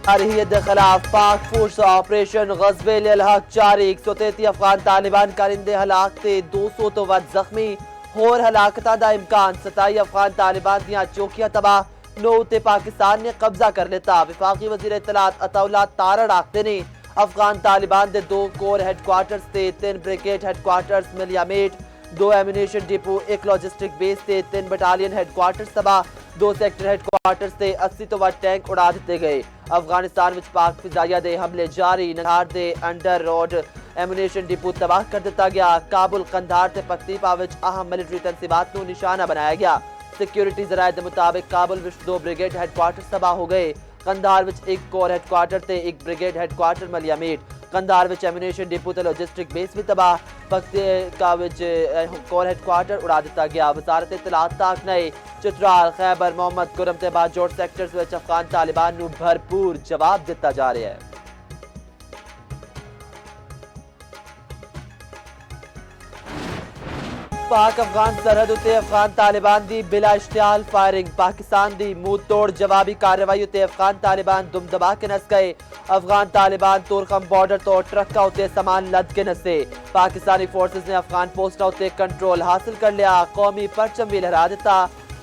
जारहियत के खिलाफ पाक फोर्स ऑपरेशन गज़बे हक जारी 133 अफगान तालिबान कारिंदे हलाक थे 200 तो वध जख्मी होर हलाकत का इम्कान 27 अफगान तालिबान दियां चौकियां तबाह 9 ते पाकिस्तान ने कब्जा कर लेता। विफाकी वज़ीर इत्तलात अताउल्ला तारड़ आखते ने अफगान तालिबान के 2 कोर हैडक्वार्टर्स से 3 ब्रिगेड हैडक्वार्टर्स मिलियामेट 2 एम्यूनेशन डिपो 1 लॉजिस्टिक बेस से 3 बटालियन हैडक्वार्टर्स तबाह 2 सेक्टर हैडक्वार्टर्स से 80 तो वध टैंक उड़ा दिते गए। अफगानिस्तान में पाक फिजाइया दे हमले जारी नहार दे अंडर रोड एम्यूनेशन डिपो तबाह कर दिता गया। काबुल कंधार ते पख्तीपा विच अहम मिलिट्री तनसीबात को निशाना बनाया गया। सिक्योरिटी जराये के मुताबिक काबुल विच 2 ब्रिगेड हैडक्वार्टर्स तबाह हो गए। कंधार विच 1 कोर हैडक्वार्टर ते 1 ब्रिगेड हैडक्वार्टर मलियामेट कंधार विच एम्यूनेशन डिपो ते लॉजिस्टिक बेस भी तबाह पख्तीपा विच कोर हैडक्वार्टर उड़ा दिता गया। वजारत इत्तलात ताक नए चित्राल खैबर मोहम्मद खुरम ते बाजोड़ सेक्टर्स विच अफगान तालिबान नूं भरपूर जवाब दिता जा रहा है। पाक अफगान सरहद उत्ते अफगान तालिबान दी बिला इश्तियाल फायरिंग पाकिस्तान दी मुंह तोड़ जवाबी कार्रवाई उत्ते अफगान तालिबान दुम दबा के नस गए। अफगान तालिबान तुरखम बॉर्डर तो ट्रक उत्ते सामान लद के नसे। पाकिस्तानी फोर्सेस ने अफगान पोस्टा उत्ते कंट्रोल हासिल कर लिया। कौमी परचम भी लहरा दिता।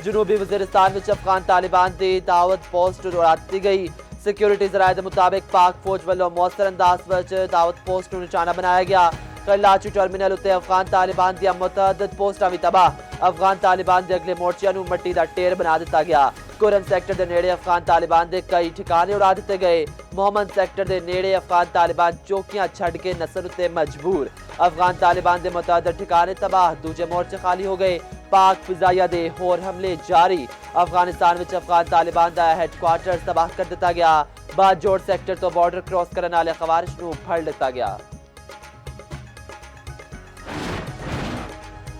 जनूबी वजीरिस्तान विच अफगान तालिबान दी दावत पोस्ट उड़ा दी गई। सिक्योरिटी जराये के मुताबिक पाक फौज वालों मौसर अंदाज विच दावत पोस्ट निशाना बनाया गया। कराची टर्मिनल उत्ते अफगान तालिबान दी मुतअद्दिद पोस्टां भी तबाह। अफगान तालिबान दे अगले मोर्चियां नूं मट्टी दा ढेर बना दिता गया। कुरन सेक्टर दे नेड़े अफगान तालिबान दे कई ठिकाने उड़ा दिते गए। मोहम्मद सेक्टर दे नेड़े अफगान तालिबान चौकियां छड़ के नसर उत्ते मजबूर। अफगान तालिबान दे मुतअद्दिद ठिकाने तबाह दूजे मोर्चे खाली हो गए। पाक फिजाइया दे होर हमले जारी। अफगानिस्तान विच अफगान तालिबान दा हैडक्वार्टर तबाह कर दिता गया। बाजोड़ सेक्टर तो बॉर्डर क्रॉस करने वाले खवारिश नूं फड़ लिता गया।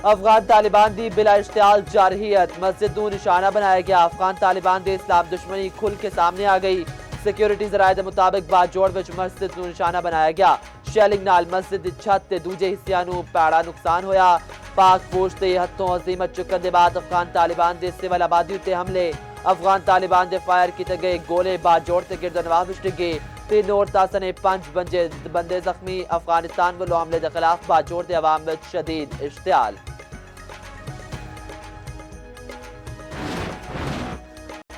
अफगान तालिबान दी बिला इश्तियाल जारहियत मस्जिद नूं निशाना बनाया गया। अफगान तालिबान दे इस्लाम दुश्मनी खुल के सामने आ गई। सिक्योरिटी जराये के मुताबिक बाजोड़ विच मस्जिद नूं निशाना बनाया गया। शैलिंग नाल मस्जिद दी छत ते दूजे हिस्सियां नूं पैड़ा नुकसान होया। पाक फौज ते हथों अजीमत चुकन दे बाद अफगान तालिबान दे सिविल आबादी उत्ते हमले। अफगान तालिबान दे फायर किए गए गोले बाजोड़ ते गिरदनवाह विच डिगे। 3 औरतां सने 5 बंदे जख्मी। अफगानिस्तान वालों हमले के खिलाफ बाजोड़ दे अवाम विच शदीद इश्तियाल।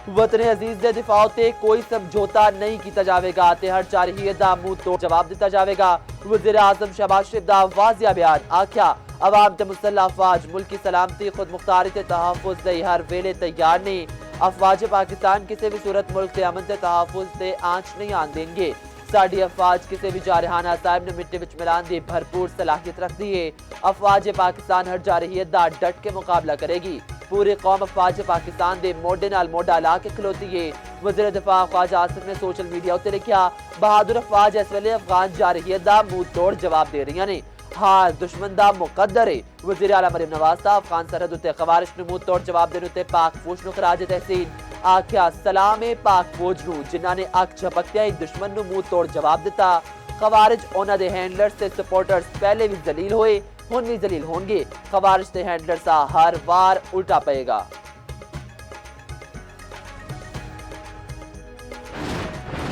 वतन अजीज के दिफा ते कोई समझौता नहीं किया जाएगा ते हर जारहियत दा मुंह तोड़ जवाब दिता जाएगा। वज़ीर आज़म शहबाज शरीफ दा वाज़िया बयान आख्या अवाम ते मुसल्लह अफवाज मुल्की सलामती खुद मुख्तारी ते तहफ़्फ़ुज़ लई हर वेले तैयार ने। अफवाज पाकिस्तान किसी भी सूरत मुल्क के अमन ते तहफ़्फ़ुज़ ते आंच नहीं आन देंगे। साडी अफवाज किसी भी जारहाना साहिब ने मिट्टी विच मिलान दी भरपूर सलाहियत रखती है। अफवाज पाकिस्तान हर जारहियत दा डट के मुकाबला करेगी। पूरी कौम अफवाज पाकिस्तान दे मोढे नाल मोढा ला के खलोती है। वज़ीर दिफा ख्वाजा आसिफ ने सोशल मीडिया उत्ते लिखा बहादुर अफवाज इस वेले अफगान जारहियत दा मुंह तोड़ जवाब दे रही ने। हार दुश्मन दा मुकद्दर है। वज़ीर आला मरीम नवाज दा अफगान सरहद उत्ते खवारिश नूं मुंह तोड़ जवाब देने उत्ते पाक फौज नूं खराज तहसीन आख्या सलाम है पाक फौज नूं जिन्हां ने अख झपकदियां ही दुश्मन नूं मुंह तोड़ जवाब दिता। खवारिज उन्हां दे हैंडलर्स ते सपोर्टर्स पहले भी जलील होए हुण भी जलील होंगे। खवारिज ते हैंडलर सा हर वार उल्टा पएगा।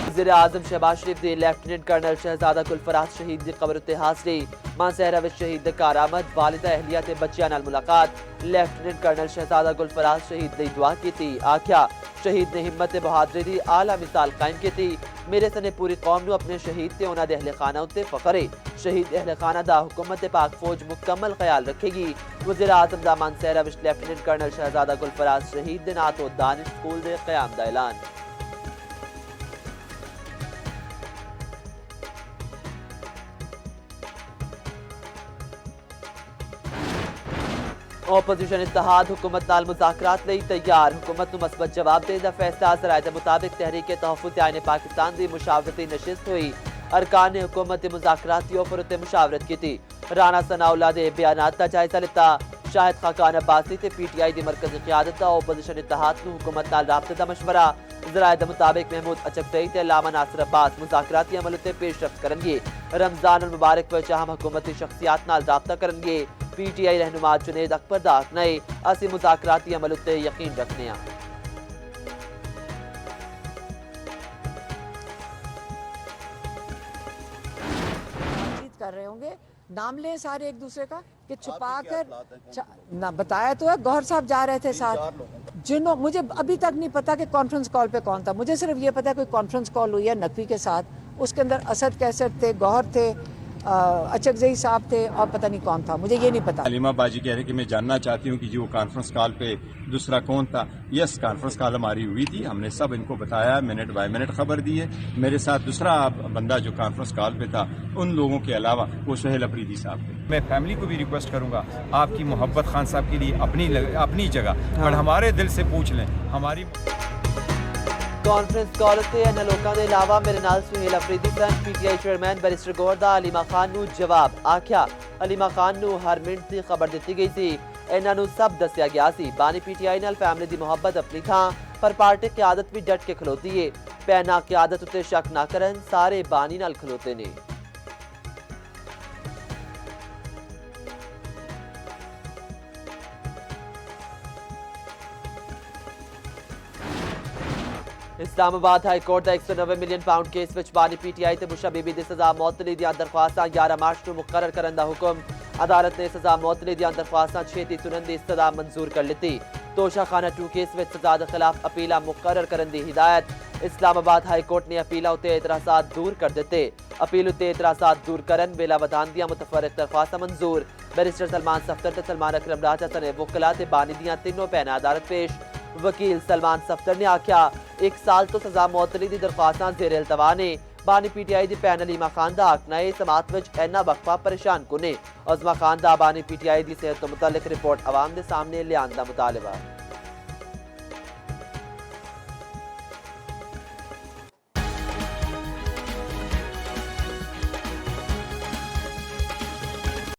वज़ीर आज़म शहबाज शरीफ ने लेफ्टिनेंट कर्नल शहजादा गुलफराज शहीद की कब्र उत्ते हाज़री। मां सहरा विच शहीद घर आमद वालिदा अहलिया ते बच्चियां नाल मुलाकात। लेफ्टिनेंट कर्नल शहजादा गुलफराज शहीद लई दुआ की आख्या शहीद ने हिम्मत बहादुरी की आला मिसाल कायम की। मेरे सने पूरी कौम नूं अपने शहीद ते उन्हां दे अहले खाना उत्ते फखर है। शहीद अहले खाना दा हुकूमत पाक फौज मुकम्मल ख्याल रखेगी। वज़ीर आज़म दा मानसहरा विच लेफ्टिनेंट कर्नल शहजादा गुलफराज शहीद दे नां तो दानिश स्कूल दे क़याम दा ऐलान। ओपोजिशन इत्तेहाद हुकूमत नाल मुज़ाकरात लई तैयार। हुकूमत नूं मस्बत जवाब देने दा फैसला। ज़राए दे मुताबिक तहरीक तहफ़्फ़ुज़ आईन पाकिस्तान दी मुशावरती नशिस्त हुई। अरकान ने हुकूमत दे मुज़ाकराती ऑफर उत्ते मुशावरत की। राणा सनाउल्लाह दे बयानात दा जायजा लिता। शाहिद खाकान अब्बासी ते PTI दी मरकज़ी क़यादत दा ओपोजिशन इत्तेहाद नूं हुकूमत नाल राबते दा मशवरा। ज़राए दे मुताबिक महमूद अचकज़ई ते अल्लामा नासिर अब्बास मुज़ाकराती अमल उत्ते पेशरफ्त करनगे। रमज़ान उल मुबारक विच अहम हुकूमती शख्सियात नाल राबता करनगे। PTI रहनुमा जुनेद अकबर दा आखना है असीं मुज़ाकराती अमल उत्ते यकीन रखने। नाम लें सारे एक दूसरे का कि छुपा कर ना बताया तो है। गौहर साहब जा रहे थे साथ, जिन्हों मुझे अभी तक नहीं पता कि कॉन्फ्रेंस कॉल पे कौन था। मुझे सिर्फ ये पता है कोई कॉन्फ्रेंस कॉल हुई है नकवी के साथ, उसके अंदर असद कैसर थे, गौहर थे, अचकजई साहब थे और पता नहीं कौन था, मुझे ये नहीं पता। हलीमा बाजी कह रहे कि मैं जानना चाहती हूँ कि जो कॉन्फ्रेंस कॉल पे दूसरा कौन था। यस, कॉन्फ्रेंस कॉल हमारी हुई थी, हमने सब इनको बताया, मिनट बाय मिनट खबर दी है। मेरे साथ दूसरा बंदा जो कॉन्फ्रेंस कॉल पे था, उन लोगों के अलावा वो सुहेल अफरीदी साहब थे। मैं फैमिली को भी रिक्वेस्ट करूंगा, आपकी मोहब्बत खान साहब के लिए अपनी जगह पर हमारे दिल से पूछ लें। हमारी ਕਾਨਫਰੰਸ ਕਾਲ ਉੱਤੇ ਇਹਨਾਂ ਲੋਕਾਂ ਦੇ ਇਲਾਵਾ ਮੇਰੇ ਨਾਲ ਸੁਹੇਲ ਅਫਰੀਦੀ ਸਨ, ਪੀਟੀਆਈ ਚੇਅਰਮੈਨ ਬੈਰਿਸਟਰ ਗੌਹਰ ਦਾ ਅਲੀਮਾ ਖਾਨ ਨੂੰ ਜਵਾਬ ਆਖਿਆ। ਅਲੀਮਾ ਖਾਨ ਨੂੰ ਹਰ ਮਿੰਟ ਦੀ ਖਬਰ ਦਿੱਤੀ ਗਈ ਸੀ, ਇਹਨਾਂ ਨੂੰ ਸਭ ਦੱਸਿਆ ਗਿਆ ਸੀ। ਬਾਨੀ ਪੀਟੀਆਈ ਨਾਲ ਫੈਮਿਲੀ ਦੀ ਮੁਹੱਬਤ ਆਪਣੀ ਥਾਂ, ਪਰ ਪਾਰਟੀ ਕਿਆਦਤ ਵੀ ਡਟ ਕੇ ਖਲੋਤੀ ਏ। ਪੈਨਾ ਕਿਆਦਤ ਉੱਤੇ ਸ਼ੱਕ ਨਾ ਕਰਨ, ਸਾਰੇ ਬਾਨੀ ਨਾਲ ਖਲੋਤੇ ਨੇ। इस्लामाबाद हाई कोर्ट का 190 मिलियन पाउंड केस विच बानी पीटीआई ते बुशा बीबी दी सजा मुअत्तली दी दरख्वास्तां 11 मार्च को मुकर्रर करने का हुक्म। अदालत ने सजा मुअत्तली दी दरख्वास्तां छेती सुनन दी सजा मंजूर कर ली। तोशाखाना 2 केस विच सजा के खिलाफ अपीला मुकर्रर करने की हिदायत। इस्लामाबाद हाई कोर्ट ने अपीला उत्ते एतराज़ात दूर कर दिते। अपील उत्ते एतराज़ात दूर करन बेला वधान दियां मुतफरक दरख्वास्तां मंजूर। बैरिस्टर सलमान सफ्तर ते सलमान अकरम राजा सने वकला ते बानी दियां तीनों भैनां अदालत पेश। वकील सलमान सफ्तर ने आख्या 1 साल तो सजा मुअत्तली दी दरख्वास्तां ज़ेर इल्तवा ने। बानी पीटीआई दी भैन अलीमा खान दा आखना है समात विच इन्ना वक्फा परेशान कुने। अज़मा खान दा बानी पीटीआई दी सेहत तो मुतल्लिक रिपोर्ट अवाम दे सामने लियान दा मुतालबा।